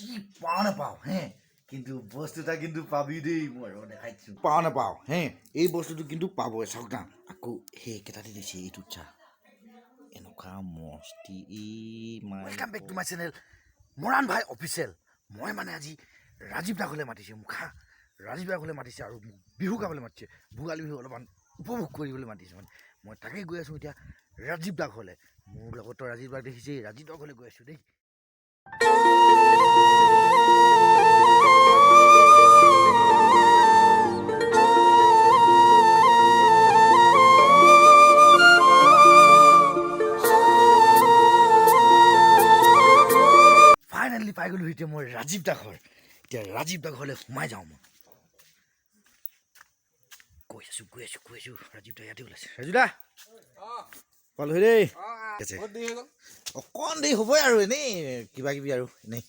কি পাওঁ নাপাওঁ হে কিন্তু বস্তুটা কিন্তু পাবি দেই মই আৰু দেখাইছোঁ পাওঁ নাপাওঁ হে এই বস্তুটো কিন্তু পাবই চাওক না আকৌ সেইকেইটাতে দিছে এইটোত চা এনেকুৱা মস্তি welcome back to my channel Moran ভাই অফিচিয়েল মই মানে আজি ৰাজীৱ দাকলৈ মাতিছে মোক হা ৰাজীৱ দাকলৈ মাতিছে আৰু মোক বিহু গাবলৈ মাতিছে ভোগালী বিহু অলপমান উপভোগ কৰিবলৈ মাতিছে মানে মই তাকেই গৈ আছোঁ এতিয়া ৰাজীৱ দাক হ'লে মোৰ লগতো ৰাজীৱ দাক দেখিছেই ৰাজীৱ দাক হ'লে গৈ আছোঁ দেই ফাইনেলি পাই গ'লোঁ এতিয়া মই ৰাজীৱ দাক ঘৰ এতিয়া ৰাজীৱ দাক ঘৰলৈ সোমাই যাওঁ মই গৈ আছোঁ ৰাজীৱ দা ইয়াতে ওলাইছে ৰাজীৱ দা পালোহি দেই অকণ দেৰি হ'বই আৰু এনেই কিবা কিবি আৰু এনেই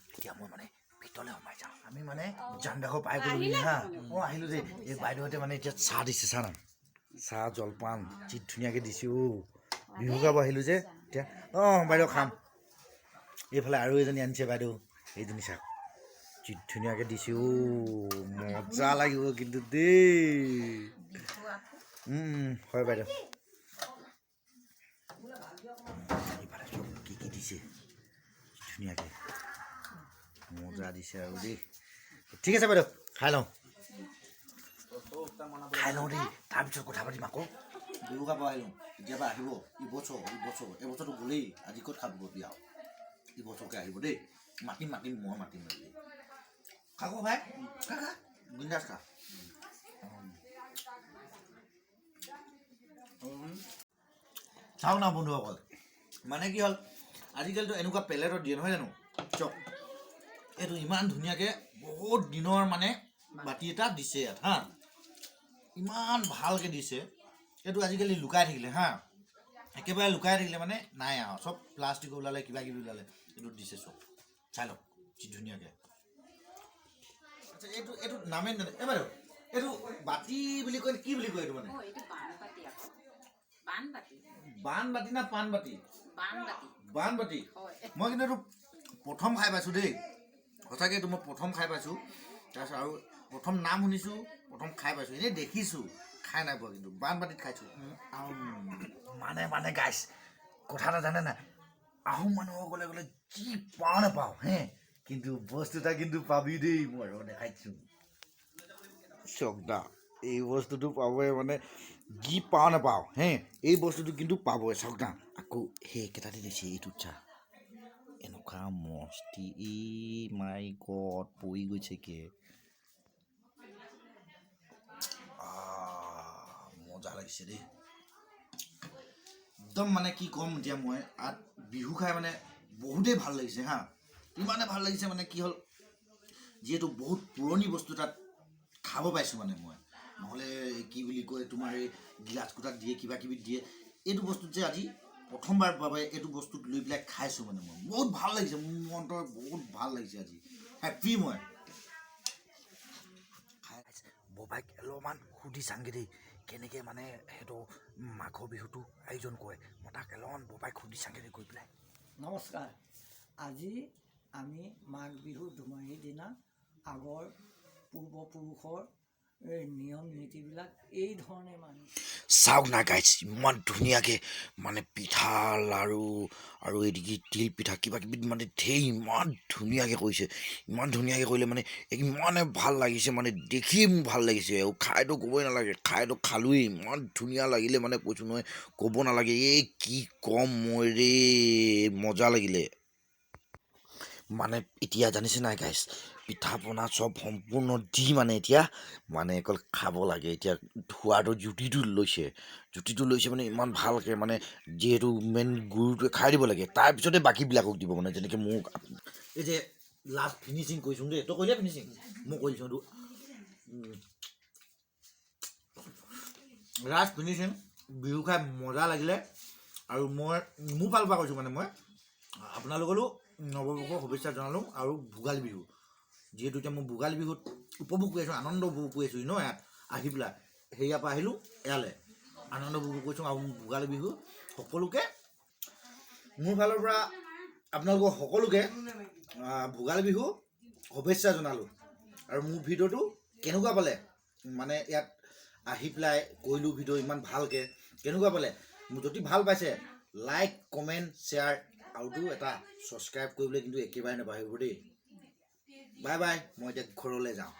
এতিয়া মই মানে ভিতৰলৈ সোমাই যাওঁ আমি মানে জানদাখৰ পাই গ'লোহি হা মই আহিলোঁ যে এই বাইদেউহঁতে মানে এতিয়া চাহ দিছে চাহ না চাহ জলপান যি ধুনীয়াকৈ দিছে বিহু গাব আহিলোঁ যে এতিয়া অঁ বাইদেউ খাম এইফালে আৰু এজনী আনিছে বাইদেউ এইজনী চাওক যি ধুনীয়াকৈ দিছে মজা লাগিব কিন্তু দেই হয় বাইদেউ এইফালে চব কি দিছে ধুনীয়াকৈ মজা দিছে আৰু দেই ঠিক আছে বাইদেউ খাই লওঁ দেই তাৰপিছত কথা পাতিম আকৌ বিহু খাব আহিলোঁ কেতিয়াবা আহিব এবছৰটো গ'লেই আজি ক'ত খাব বিয়া বছৰকে আহিব দেই মাতিম মই মাতিম খাব ভাই খা বিন্দাছ খা চাওক না বন্ধুসকল মানে কি হ'ল আজিকালিতো এনেকুৱা প্লেটত দিয়ে নহয় জানো চক এইটো ইমান ধুনীয়াকৈ বহুত দিনৰ মানে বাতি এটা দিছে ইয়াত হা ইমান ভালকৈ দিছে এইটো আজিকালি লুকাই থাকিলে হা একেবাৰে লুকাই থাকিলে মানে নাই আৰু চব প্লাষ্টিক ওলালে কিবা কিবি ওলালে এইটো দিছে চব চাই লওক কি ধুনীয়াকৈ আচ্ছা এইটো নামেই নাজানে বাৰু এইটো বাতি বুলি কয় কি বুলি কয় এইটো মানে বানবাতি না পাণবাতি বানবাতি মই কিন্তু এইটো প্ৰথম খাই পাইছোঁ দেই সঁচাকৈ এইটো মই প্ৰথম খাই পাইছোঁ তাৰপিছত আৰু প্ৰথম নাম শুনিছোঁ প্ৰথম খাই পাইছোঁ এনেই দেখিছোঁ খাই নাই পোৱা কিন্তু বানবাতিত খাইছোঁ মানে গাইছ কথা এটা জানে নাই আহোম মানুহসকলে গ'লে কি পাওঁ নাপাওঁ হে কিন্তু বস্তুটা কিন্তু পাবি দেই মই আৰু দেখাইছোঁ চকদা এই বস্তুটো পাবই মানে কি পাওঁ নাপাওঁ হে এই বস্তুটো কিন্তু পাবই চকদা আকৌ সেইকেইটাতে দিছে এইটোত চা এনেকুৱা মস্তি মাই গড পৰি গৈছেগে মজা লাগিছে দেই একদম মানে কি ক'ম এতিয়া মই বিহু খাই মানে বহুতেই ভাল লাগিছে হা ইমানে ভাল লাগিছে মানে কি হ'ল যিহেতু বহুত পুৰণি বস্তু তাত খাব পাইছোঁ মানে মই নহ'লে কি বুলি কয় তোমাৰ এই গিলাচ কোটাত দিয়ে কিবা কিবি দিয়ে এইটো বস্তুত যে আজি প্ৰথমবাৰ বাবে এইটো বস্তুত লৈ পেলাই খাইছোঁ মানে মই বহুত ভাল লাগিছে মোৰ মনটো বহুত ভাল লাগিছে আজি হেপী মই খাই ববাইক অলপমান সুধি চাংগে দেই কেনেকৈ মানে সেইটো মাঘৰ বিহুটো আয়োজন কৰে মই তাক অলপমান ববাইক সুধি চাংগে দেই গৈ পেলাই নমস্কাৰ আজি আমি মাঘ বিহু দুমাহীৰ দিনা আগৰ পূৰ্বপুৰুষৰ নিয়ম নীতিবিলাক এই ধৰণে মানি চাওক না গাইছ ইমান ধুনীয়াকৈ মানে পিঠা লাড়ু আৰু এদিকে তিল পিঠা কিবা কিবি মানে ধেৰ ইমান ধুনীয়াকৈ কৰিছে ইমান ধুনীয়াকৈ কৰিলে মানে ইমানে ভাল লাগিছে মানে দেখিয়ে মোৰ ভাল লাগিছে আৰু খাইতো ক'বই নালাগে খাইতো খালোৱেই ইমান ধুনীয়া লাগিলে মানে কৈছোঁ নহয় ক'ব নালাগে এই কি ক'ম মই ৰে মজা লাগিলে মানে এতিয়া জানিছে নাই গাইছ পিঠা পনা চব সম্পূৰ্ণ দি মানে এতিয়া মানে অকল খাব লাগে এতিয়া ধোৱাটো জুতিটো লৈছে মানে ইমান ভালকৈ মানে যিহেতু মেইন গুৰুটোৱে খাই দিব লাগে তাৰপিছতে বাকীবিলাকক দিব মানে যেনেকৈ মোক এই যে লাষ্ট ফিনিচিং কৰিছোঁ দেই তই কৰিলে ফিনিচিং মই কৰিছোঁ এইটো লাষ্ট ফিনিচিং বিহু খাই মজা লাগিলে আৰু মই মোৰ ফালৰ পৰা কৈছোঁ মানে মই আপোনালোকৰো নৱবৰ্ষৰ শুভেচ্ছা জনালোঁ আৰু ভোগালী বিহু যিহেতু এতিয়া মই ভোগালী বিহুত উপভোগ কৰি আছোঁ আনন্দ উপভোগ কৰি আছোঁ ন ইয়াত আহি পেলাই হেৰিয়াৰ পৰা আহিলোঁ ইয়ালৈ আনন্দ উপভোগ কৰিছোঁ আৰু ভোগালী বিহু সকলোকে মোৰ ফালৰ পৰা আপোনালোকক সকলোকে ভোগালী বিহু শুভেচ্ছা জনালোঁ। আৰু মোৰ ভিডিঅ'টো কেনেকুৱা পালে, মানে ইয়াত আহি পেলাই কৰিলোঁ ভিডিঅ' ইমান ভালকৈ, কেনেকুৱা পালে? যদি ভাল পাইছে লাইক কমেণ্ট শ্বেয়াৰ আৰুতো এটা ছাবস্ক্ৰাইব কৰিবলৈ কিন্তু একেবাৰে নাপাহৰিব দেই। বাই বাই, মই এতিয়া ঘৰলৈ যাওঁ।